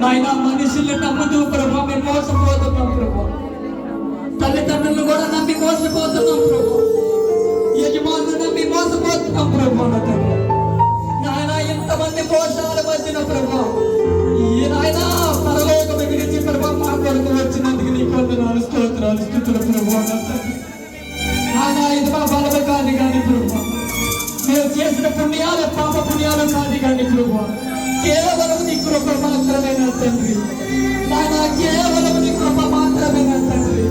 నాయన మనుషుల్ని నమ్ముతూ ప్రభా మేము మోసపోతున్నాం ప్రభా. తల్లిదండ్రులను కూడా నమ్మి మోసపోతున్నాం ప్రభా. యజమానులు నమ్మి మోసపోతున్నాం ప్రభా. నాయన ఎంతమంది మోసాల మధ్యన ప్రభా ఈ నాయన పరలోకం విడిచి ప్రభా మా కొరకు వచ్చినందుకు నీ వందనాలు స్తోత్రాలు స్తుతులు ప్రభా. నాయన ఇది మా బలము కాదు కానీ ప్రభా, మేము చేసిన పుణ్యాలు పాప పుణ్యాలు కాదు కానీ ప్రభా, కేవలం నీ కృప మాత్రమే నా తండ్రి. నాయన కేవలం నీ కృప మాత్రమే నా తండ్రి.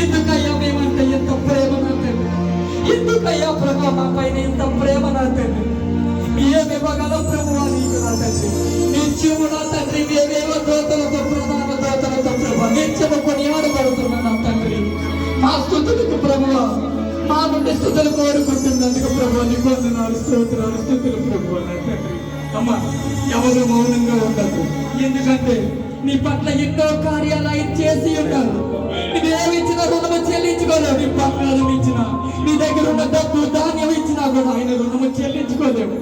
ఎందుకయ్యా మేమంటే ఎంత ప్రేమ నా తండ్రి, ఎందుకయ్యా ప్రభా మా పైన ఎంత ప్రేమ నా తండ్రి. ఏమి ఇవ్వగలం ప్రభువా నీకు నా తండ్రి. నిత్యము నా తండ్రి మేమేమో దోతలతో ప్రధాన దోతలతో ప్రభా నిత్యము కొనియాడబడుతున్నా నా తండ్రి. మా స్తుతులకు ప్రభువా మా నుండి స్తుతులు కోరుకుంటున్నందుకు ప్రభా నీకు వందనాలు స్తోత్రాలు స్తుతులు ప్రభువా నా తండ్రి. అమ్మా ఎవరు మౌనంగా ఉండదు, ఎందుకంటే నీ పట్ల ఎన్నో కార్యాలు ఆయన చేసి ఉన్నారు. నువ్వేమి ఇచ్చిన రుణము చెల్లించుకోలేవు. నీ పక్కన ఇచ్చిన నీ దగ్గర ఉన్న డబ్బు ధాన్యం ఇచ్చినా కూడా ఆయన రుణము చెల్లించుకోలేవు.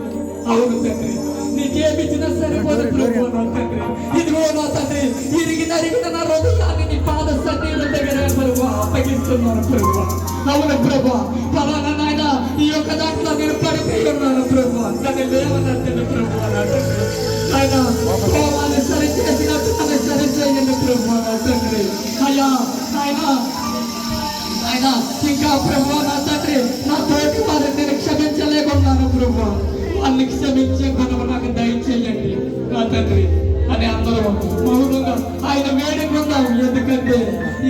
అవును తండ్రి, నీకేమిచ్చినా సరిపోదు ప్రభు నా తండ్రి. ఇదిగో నా తండ్రి ఇరిగి నరిగిన నా హృదయాన్ని నీ పాద సన్నిధి దగ్గర ప్రభు అప్పగిస్తున్నాను ప్రభు. అవును ప్రభు, ఫలానా నాయన ఈ యొక్క దాంట్లో నేను పడిపోయి ఉన్నాను ప్రభు, నన్ను లేవనెత్తండి ప్రభు నా తండ్రి. ఆయన కోపాన్ని సరి చేసినట్టు నన్ను సరి చేయండి ప్రభు నా తండ్రి. అయ్యా ఆయన ఇంకా ప్రభు నా తండ్రి నా తోటి వారిని నేను క్షమించలేకున్నాను ప్రభు, వాళ్ళని క్షమించే గుణము నాకు దయచేయండి నా తండ్రి అని అందరూ మౌనంగా ఆయన వేడుకున్నాం. ఎందుకంటే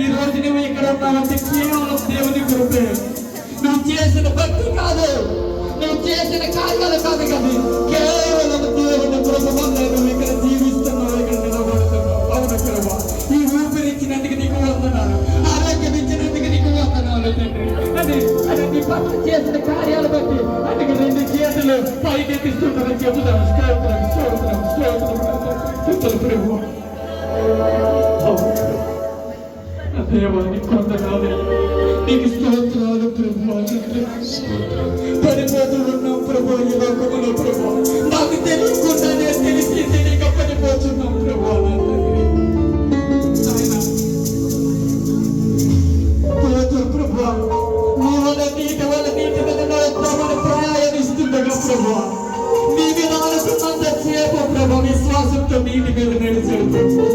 ఈ రోజు నువ్వు ఇక్కడ ఉన్నావంటే కేవలం దేవుని కృపే. నువ్వు చేసిన భక్తి కాదు, నువ్వు చేసిన కార్యాలు కాదు కానీ కేవలం దేవుని కృప వల్ల నువ్వు ఇక్కడ జీవిస్తున్నావు, ఇక్కడ నిలబడుతున్నావు. అవును ప్రభు, ఈ ఊపిరిచ్చినందుకు నీకు వందనాలు, ఆరోగ్యం ఇచ్చినందుకు నీకు వందనాలు తండ్రి. అని నీ పట్ల చేసిన కార్యాలు బట్టి అందుకే రెండు చేతులు పైకెత్తిస్తుంటారని చెబుతాను. స్తోత్రం స్తోత్రం స్తోత్రం ప్రభు. దేవాన్ని కొందనాలు నీకు స్తోత్రాలు ప్రభు. పడిపోతూ ఉన్నాం ప్రభు ఈ లోకములో ప్రభు, నాకు తెలియకుండానే తెలిసి తెలియక పడిపోతున్నాం ప్రభు. ప్రభు నీ వల్ల నీటి వల్ల నీటి మీద ప్రయాణిస్తుండగా ప్రభు నీ మీద అనుకున్నంత సేపు ప్రభు విశ్వాసంతో నీటి మీద నడిచాడు.